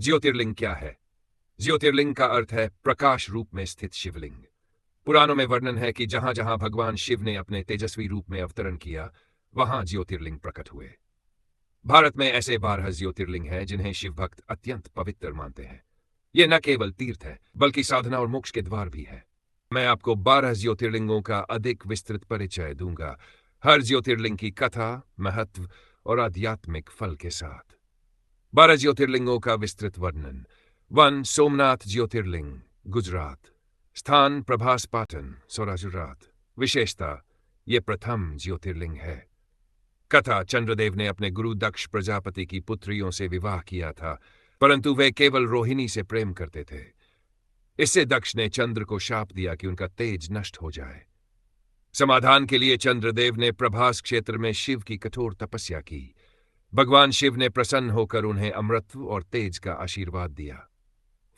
ज्योतिर्लिंग क्या है? ज्योतिर्लिंग का अर्थ है प्रकाश रूप में स्थित शिवलिंग। पुराणों में वर्णन है कि जहां जहां भगवान शिव ने अपने तेजस्वी रूप में अवतरण किया, वहां ज्योतिर्लिंग प्रकट हुए। भारत में ऐसे 12 ज्योतिर्लिंग हैं जिन्हें शिव भक्त अत्यंत पवित्र मानते हैं। ये न केवल तीर्थ है, बल्कि साधना और मोक्ष के द्वार भी है। मैं आपको 12 ज्योतिर्लिंगों का अधिक विस्तृत परिचय दूंगा, हर ज्योतिर्लिंग की कथा, महत्व और आध्यात्मिक फल के साथ। 12 ज्योतिर्लिंगों का विस्तृत वर्णन। 1. सोमनाथ ज्योतिर्लिंग, गुजरात। स्थान प्रभास पाटन, सौराजुरात। विशेषता, ये प्रथम ज्योतिर्लिंग है। कथा, चंद्रदेव ने अपने गुरु दक्ष प्रजापति की पुत्रियों से विवाह किया था, परंतु वे केवल रोहिणी से प्रेम करते थे। इससे दक्ष ने चंद्र को शाप दिया कि उनका तेज नष्ट हो जाए। समाधान के लिए चंद्रदेव ने प्रभास क्षेत्र में शिव की कठोर तपस्या की। भगवान शिव ने प्रसन्न होकर उन्हें अमृतत्व और तेज का आशीर्वाद दिया।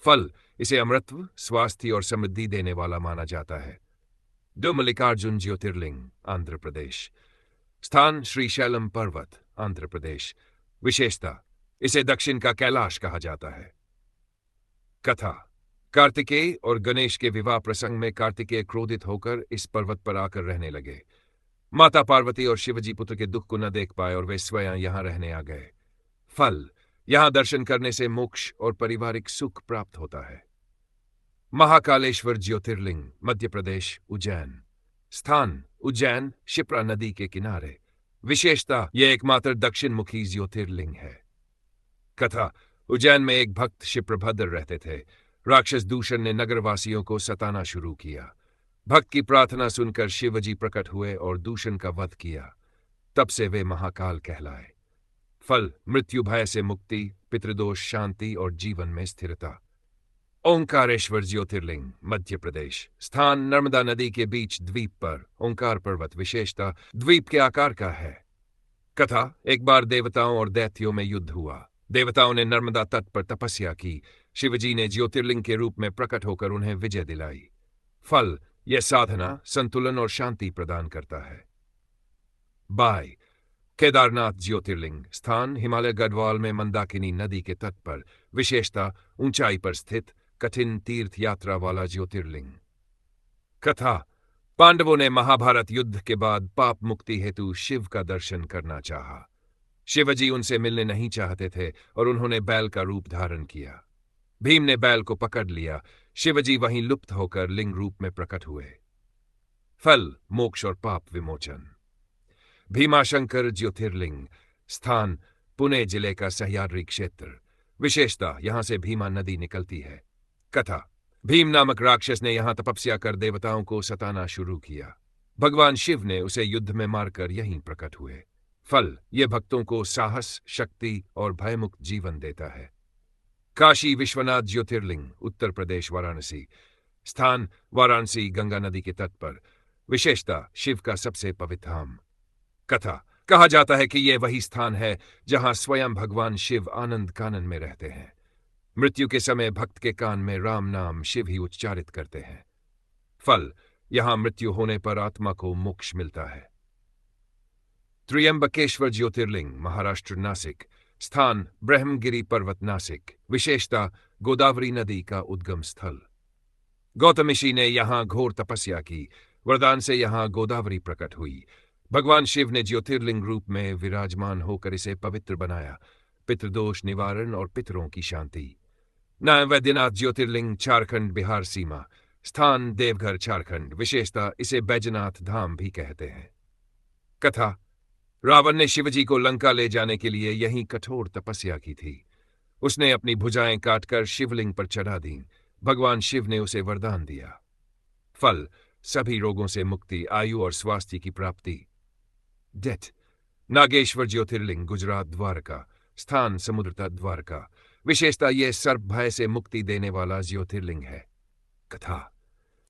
फल, इसे अमृतत्व, स्वास्थ्य और समृद्धि देने वाला माना जाता है। 2. मल्लिकार्जुन ज्योतिर्लिंग, आंध्र प्रदेश। स्थान श्रीशैलम पर्वत, आंध्र प्रदेश। विशेषता, इसे दक्षिण का कैलाश कहा जाता है। कथा, कार्तिकेय और गणेश के विवाह प्रसंग में कार्तिकेय क्रोधित होकर इस पर्वत पर आकर रहने लगे। माता पार्वती और शिवजी पुत्र के दुख को न देख पाए और वे स्वयं यहां रहने आ गए। फल, यहां दर्शन करने से मोक्ष और पारिवारिक सुख प्राप्त होता है। महाकालेश्वर ज्योतिर्लिंग, मध्य प्रदेश, उज्जैन। स्थान उज्जैन, शिप्रा नदी के किनारे। विशेषता, यह एकमात्र दक्षिण मुखी ज्योतिर्लिंग है। कथा, उज्जैन में एक भक्त शिप्रभद्र रहते थे। राक्षस दूषण ने नगरवासियों को सताना शुरू किया। भक्त की प्रार्थना सुनकर शिवजी प्रकट हुए और दूषण का वध किया। तब से वे महाकाल कहलाए। फल, मृत्यु भय से मुक्ति, पितृदोष शांति और जीवन में स्थिरता। ओंकारेश्वर ज्योतिर्लिंग, मध्य प्रदेश। स्थान नर्मदा नदी के बीच द्वीप पर, ओंकार पर्वत। विशेषता, द्वीप के आकार का है। कथा, एक बार देवताओं और दैत्यों में युद्ध हुआ। देवताओं ने नर्मदा तट पर तपस्या की। शिवजी ने ज्योतिर्लिंग के रूप में प्रकट होकर उन्हें विजय दिलाई। फल, यह साधना, संतुलन और शांति प्रदान करता है। बाय, केदारनाथ ज्योतिर्लिंग। स्थान हिमालय गढ़वाल में मंदाकिनी नदी के तट पर। विशेषता, ऊंचाई पर स्थित, कठिन तीर्थ यात्रा वाला ज्योतिर्लिंग। कथा, पांडवों ने महाभारत युद्ध के बाद पाप मुक्ति हेतु शिव का दर्शन करना चाहा। शिवजी उनसे मिलने नहीं चाहते थे और उन्होंने बैल का रूप धारण किया। भीम ने बैल को पकड़ लिया। शिवजी वहीं लुप्त होकर लिंग रूप में प्रकट हुए। फल, मोक्ष और पाप विमोचन। भीमाशंकर ज्योतिर्लिंग। स्थान पुणे जिले का सह्याद्री क्षेत्र। विशेषता, यहां से भीमा नदी निकलती है। कथा, भीम नामक राक्षस ने यहां तपस्या कर देवताओं को सताना शुरू किया। भगवान शिव ने उसे युद्ध में मारकर यहीं प्रकट हुए। फल, ये भक्तों को साहस, शक्ति और भयमुक्त जीवन देता है। काशी विश्वनाथ ज्योतिर्लिंग, उत्तर प्रदेश, वाराणसी। स्थान वाराणसी, गंगा नदी के तट पर। विशेषता, शिव का सबसे पवित्र धाम। कथा, कहा जाता है कि यह वही स्थान है जहां स्वयं भगवान शिव आनंद कानन में रहते हैं। मृत्यु के समय भक्त के कान में राम नाम शिव ही उच्चारित करते हैं। फल, यहां मृत्यु होने पर आत्मा को मोक्ष मिलता है। त्र्यंबकेश्वर ज्योतिर्लिंग, महाराष्ट्र, नासिक। स्थान ब्रह्मगिरी पर्वत, नासिक। विशेषता, गोदावरी नदी का उद्गम स्थल। गौतम ऋषि ने यहां घोर तपस्या की। वरदान से यहां गोदावरी प्रकट हुई। भगवान शिव ने ज्योतिर्लिंग रूप में विराजमान होकर इसे पवित्र बनाया। पितृदोष निवारण और पितरों की शांति। वैद्यनाथ ज्योतिर्लिंग, झारखंड बिहार सीमा। स्थान देवघर, झारखंड। विशेषता, इसे बैजनाथ धाम भी कहते हैं। कथा, रावण ने शिवजी को लंका ले जाने के लिए यहीं कठोर तपस्या की थी। उसने अपनी भुजाएं काटकर शिवलिंग पर चढ़ा दी। भगवान शिव ने उसे वरदान दिया। फल, सभी रोगों से मुक्ति, आयु और स्वास्थ्य की प्राप्ति। डेथ, नागेश्वर ज्योतिर्लिंग, गुजरात, द्वारका। स्थान समुद्र तट, द्वारका। विशेषता, यह सर्प भय से मुक्ति देने वाला ज्योतिर्लिंग है। कथा,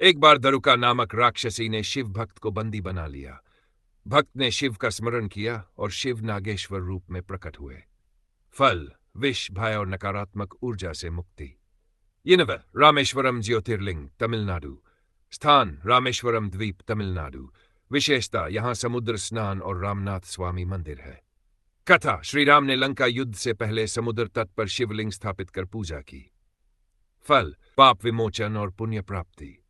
एक बार दरुका नामक राक्षसी ने शिव भक्त को बंदी बना लिया। भक्त ने शिव का स्मरण किया और शिव नागेश्वर रूप में प्रकट हुए। फल, विष, भय और नकारात्मक ऊर्जा से मुक्ति। रामेश्वरम ज्योतिर्लिंग, तमिलनाडु। स्थान रामेश्वरम द्वीप, तमिलनाडु। विशेषता, यहां समुद्र स्नान और रामनाथ स्वामी मंदिर है। कथा, श्री राम ने लंका युद्ध से पहले समुद्र तट पर शिवलिंग स्थापित कर पूजा की। फल, पाप विमोचन और पुण्य प्राप्ति।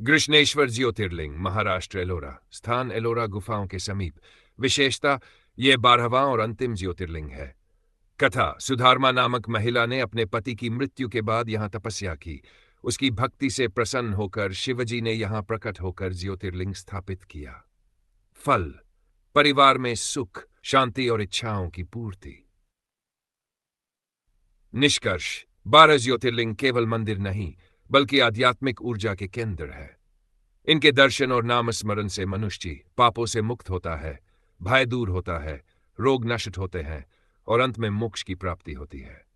कृष्णेश्वर ज्योतिर्लिंग, महाराष्ट्र, एलोरा। स्थान एलोरा गुफाओं के समीप। विशेषता, यह 12वां और अंतिम ज्योतिर्लिंग है। कथा, सुधारमा नामक महिला ने अपने पति की मृत्यु के बाद यहां तपस्या की। उसकी भक्ति से प्रसन्न होकर शिवजी ने यहां प्रकट होकर ज्योतिर्लिंग स्थापित किया। फल, परिवार में सुख, शांति और इच्छाओं की पूर्ति। निष्कर्ष, 12 ज्योतिर्लिंग केवल मंदिर नहीं, बल्कि आध्यात्मिक ऊर्जा के केंद्र है। इनके दर्शन और नामस्मरण से मनुष्य पापों से मुक्त होता है, भय दूर होता है, रोग नष्ट होते हैं और अंत में मोक्ष की प्राप्ति होती है।